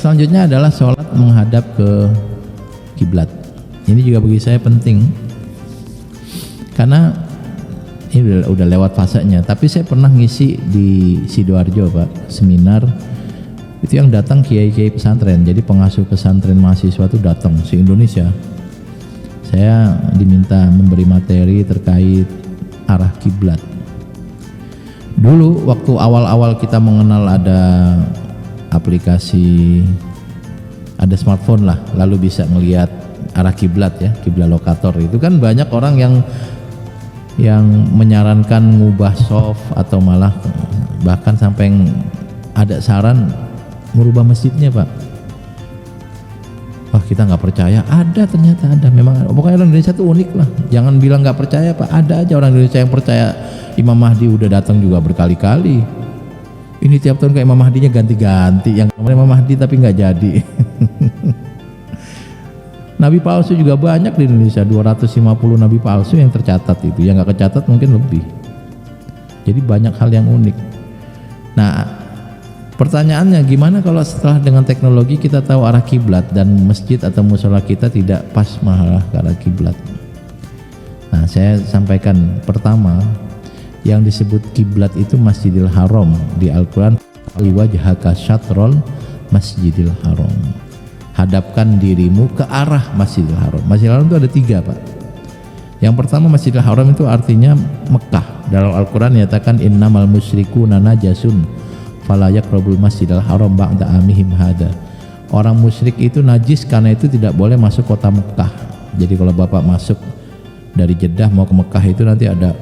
Yang selanjutnya adalah sholat menghadap ke kiblat. Ini juga bagi saya penting karena ini udah lewat fasenya. Tapi saya pernah ngisi di Sidoarjo Pak, seminar itu yang datang kiai-kiai pesantren. Jadi pengasuh pesantren mahasiswa itu datang se-Indonesia. Saya diminta memberi materi terkait arah kiblat. Dulu waktu awal-awal kita mengenal ada aplikasi, ada smartphone lah, lalu bisa ngelihat arah kiblat ya, kiblat lokator. Itu kan banyak orang yang menyarankan ngubah soft atau malah bahkan sampai ada saran merubah masjidnya Pak. Wah, kita nggak percaya, ada ternyata ada, memang pokoknya orang Indonesia tuh unik lah. Jangan bilang nggak percaya Pak, ada aja orang Indonesia yang percaya Imam Mahdi udah datang juga berkali-kali. Ini tiap tahun kayak Imam Mahdinya ganti-ganti, yang kemarin Imam Mahdi tapi nggak jadi. Nabi palsu juga banyak di Indonesia, 250 nabi palsu yang tercatat itu, yang nggak kecatat mungkin lebih. Jadi banyak hal yang unik. Nah, pertanyaannya gimana kalau setelah dengan teknologi kita tahu arah kiblat dan masjid atau musola kita tidak pas mengarah ke arah kiblat? Nah, saya sampaikan pertama, yang disebut kiblat itu Masjidil Haram di Al-Quran, liwajhaka syatrol Masjidil Haram, hadapkan dirimu ke arah Masjidil Haram. Masjidil Haram itu ada 3 Pak. Yang pertama Masjidil Haram itu artinya Mekah. Dalam Al-Quran nyatakan innamal musyrikuna najasun fala yaqrabul Masjidil Haram ba'da amihim hada. Orang musyrik itu najis karena itu tidak boleh masuk kota Mekah. Jadi kalau Bapak masuk dari Jeddah mau ke Mekah itu nanti ada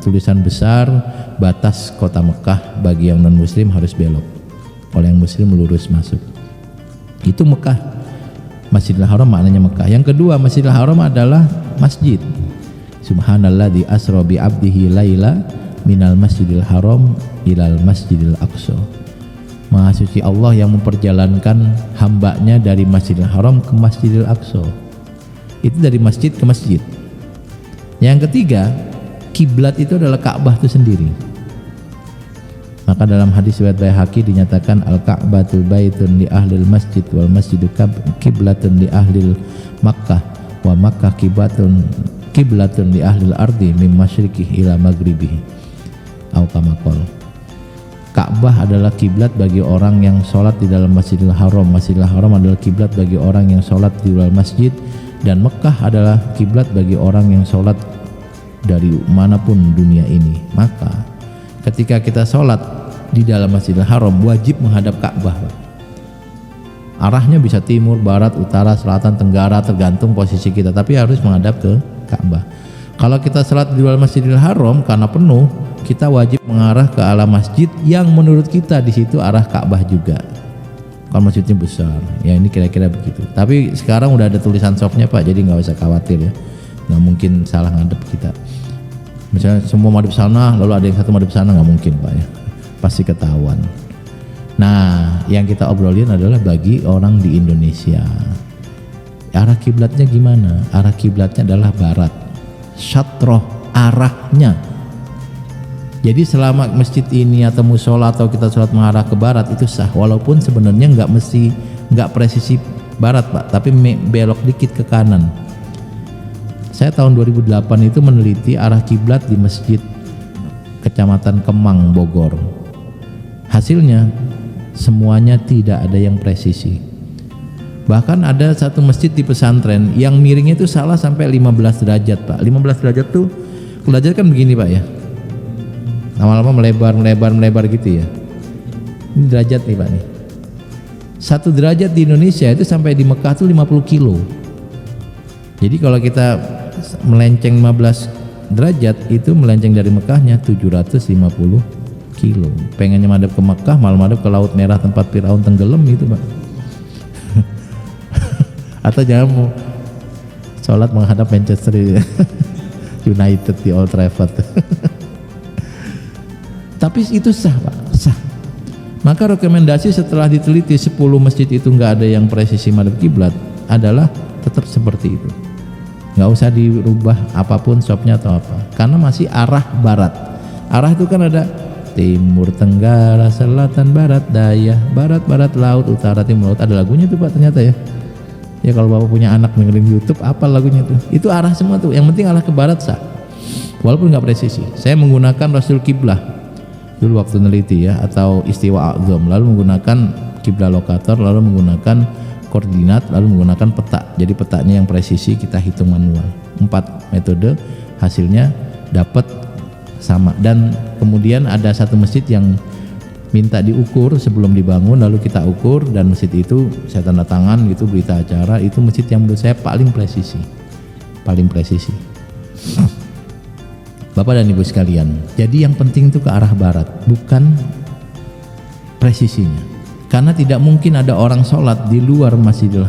tulisan besar batas kota Mekah, bagi yang non muslim harus belok, kalau yang muslim lurus masuk. Itu Mekah, Masjidil Haram maknanya Mekah. Yang kedua Masjidil Haram adalah masjid. Subhanalladzi asra bi 'abdihi laila minal Masjidil Haram ilal Masjidil Aqsa. Maha suci Allah yang memperjalankan hambanya dari Masjidil Haram ke Masjidil Aqsa. Itu dari masjid ke masjid. Yang ketiga, kiblat itu adalah Ka'bah itu sendiri. Maka dalam hadis riwayat Baihaqi dinyatakan al-Ka'batu baitun li ahlil masjid wal masjidu kiblatun li ahlil Makkah wa Makkah kiblatun li ahlil ardi min masyriqih ila maghribihi. Au kama qala. Ka'bah adalah kiblat bagi orang yang sholat di dalam Masjidil Haram. Masjidil Haram adalah kiblat bagi orang yang sholat di luar masjid, dan Mekah adalah kiblat bagi orang yang sholat dari manapun dunia ini. Maka ketika kita sholat di dalam Masjidil Haram wajib menghadap Ka'bah. Arahnya bisa timur, barat, utara, selatan, tenggara, tergantung posisi kita, tapi harus menghadap ke Ka'bah. Kalau kita sholat di luar Masjidil Haram karena penuh, kita wajib mengarah ke arah masjid yang menurut kita di situ arah Ka'bah juga. Kalau masjidnya besar, ya ini kira-kira begitu. Tapi sekarang udah ada tulisan softnya Pak, jadi nggak usah khawatir ya, nggak mungkin salah ngadep kita. Misalnya semua madep sana, lalu ada yang satu madep sana, nggak mungkin Pak ya, pasti ketahuan. Nah, yang kita obrolin adalah bagi orang di Indonesia, arah kiblatnya gimana? Arah kiblatnya adalah barat, syatroh arahnya. Jadi selama masjid ini atau musola atau kita sholat mengarah ke barat itu sah, walaupun sebenarnya nggak presisi barat Pak, tapi belok dikit ke kanan. Saya tahun 2008 itu meneliti arah kiblat di masjid Kecamatan Kemang, Bogor. Hasilnya semuanya tidak ada yang presisi. Bahkan ada satu masjid di pesantren yang miringnya itu salah sampai 15 derajat Pak. 15 derajat tuh, derajat kan begini Pak ya, lama-lama melebar gitu ya. Ini derajat nih Pak nih. 1 derajat di Indonesia itu sampai di Mekah tuh 50 kilo. Jadi kalau kita melenceng 15 derajat itu melenceng dari Mekahnya 750 kilo. Pengennya madep ke Mekah malah madep ke Laut Merah tempat Firaun tenggelam itu Pak. Atau jangan mau sholat menghadap Manchester United di Old Trafford. Tapi itu sah Pak, sah. Maka rekomendasi setelah diteliti 10 masjid itu nggak ada yang presisi madhab kiblat adalah tetap seperti itu. Nggak usah dirubah apapun shopnya atau apa, karena masih arah barat. Arah itu kan ada timur, tenggara, selatan, barat, daya, barat, barat, laut, utara, timur, laut. Ada lagunya tuh Pak ternyata ya. Ya kalau Bapak punya anak dengerin YouTube, apa lagunya tuh? Itu arah semua tuh. Yang penting arah ke barat sah. Walaupun nggak presisi. Saya menggunakan Rasul Kiblah dulu waktu neliti ya, atau istiwa a'dzam, lalu menggunakan kiblah lokator, lalu menggunakan koordinat, lalu menggunakan peta. Jadi petanya yang presisi kita hitung manual. 4 metode, hasilnya dapat sama. Dan kemudian ada satu masjid yang minta diukur sebelum dibangun, lalu kita ukur, dan masjid itu saya tanda tangan gitu, berita acara. Itu masjid yang menurut saya paling presisi. Bapak dan Ibu sekalian, jadi yang penting itu ke arah barat, bukan presisinya. Karena tidak mungkin ada orang sholat di luar Masjidil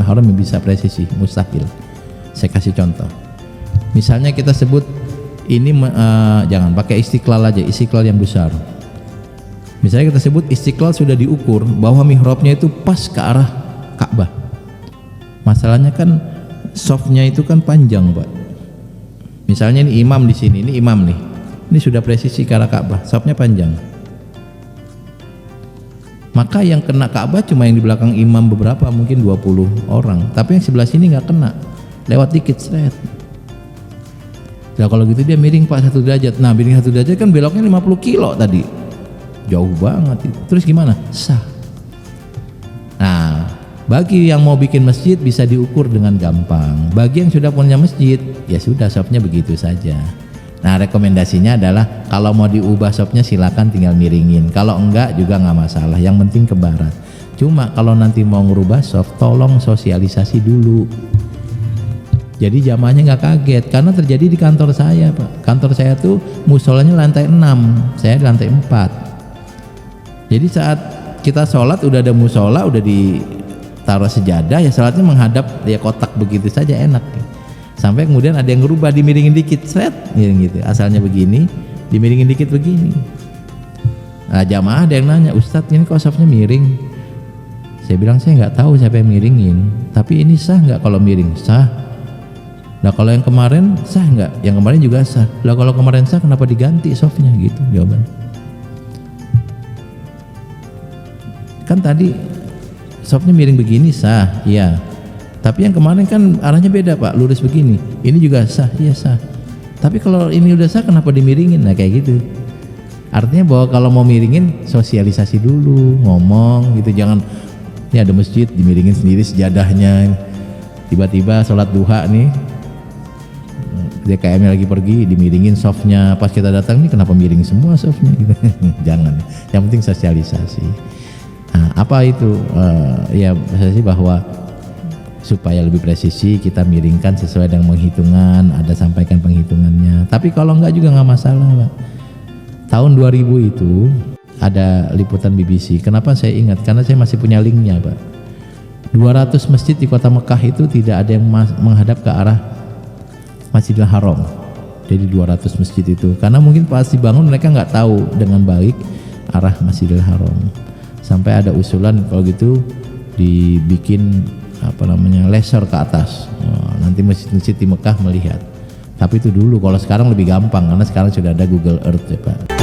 Haram yang bisa presisi, mustahil. Saya kasih contoh. Misalnya kita sebut ini jangan pakai Istiqlal aja, Istiqlal yang besar. Misalnya kita sebut Istiqlal sudah diukur bahwa mihrabnya itu pas ke arah Ka'bah. Masalahnya kan softnya itu kan panjang, Pak. Misalnya ini imam di sini, ini imam nih. Ini sudah presisi ke arah Ka'bah, softnya panjang. Maka yang kena Ka'bah cuma yang di belakang imam beberapa, mungkin 20 orang. Tapi yang sebelah sini nggak kena, lewat dikit seret. Nah kalau gitu dia miring Pak 1 derajat. Nah miring 1 derajat kan beloknya 50 kilo tadi, jauh banget itu. Terus gimana? Sah. Nah bagi yang mau bikin masjid bisa diukur dengan gampang. Bagi yang sudah punya masjid, ya sudah sopnya begitu saja. Nah rekomendasinya adalah kalau mau diubah sopnya silakan tinggal miringin. Kalau enggak juga nggak masalah. Yang penting ke barat. Cuma kalau nanti mau ngerubah sop, tolong sosialisasi dulu. Jadi jamaahnya nggak kaget, karena terjadi di kantor saya Pak. Kantor saya tuh musolanya lantai 6, saya di lantai 4. Jadi saat kita sholat udah ada musola, udah ditaruh sejadah, ya sholatnya menghadap ya kotak begitu saja, enak. Sampai kemudian ada yang ngerubah, dimiringin dikit, seret, gitu. Asalnya begini, dimiringin dikit begini. Nah jamaah ada yang nanya, Ustadz ini kok safnya miring? Saya bilang saya nggak tahu siapa yang miringin, tapi ini sah nggak kalau miring? Sah. Nah kalau yang kemarin sah nggak? Yang kemarin juga sah. Lah kalau kemarin sah kenapa diganti safnya? Gitu jawaban. Kan tadi safnya miring begini sah, iya. Tapi yang kemarin kan arahnya beda Pak, lurus begini. Ini juga sah, iya sah. Tapi kalau ini udah sah kenapa dimiringin? Nah kayak gitu. Artinya bahwa kalau mau miringin sosialisasi dulu, ngomong gitu. Jangan ini ada masjid dimiringin sendiri sejadahnya. Tiba-tiba sholat duha nih, DKM lagi pergi dimiringin softnya. Pas kita datang nih kenapa miring semua softnya gitu. Jangan. Yang penting sosialisasi. Nah, apa itu? Ya saya sih bahwa supaya lebih presisi kita miringkan sesuai dengan penghitungan, ada sampaikan penghitungannya. Tapi kalau enggak juga nggak masalah Pak. Tahun 2000 itu ada liputan BBC. Kenapa saya ingat? Karena saya masih punya linknya Pak. 200 masjid di kota Mekah itu tidak ada yang menghadap ke arah Masjidil Haram. Jadi 200 masjid itu, karena mungkin pas dibangun mereka nggak tahu dengan baik arah Masjidil Haram. Sampai ada usulan kalau gitu dibikin laser ke atas. Nanti masjid-masjid di Mekah melihat. Tapi itu dulu, kalau sekarang lebih gampang karena sekarang sudah ada Google Earth ya Pak.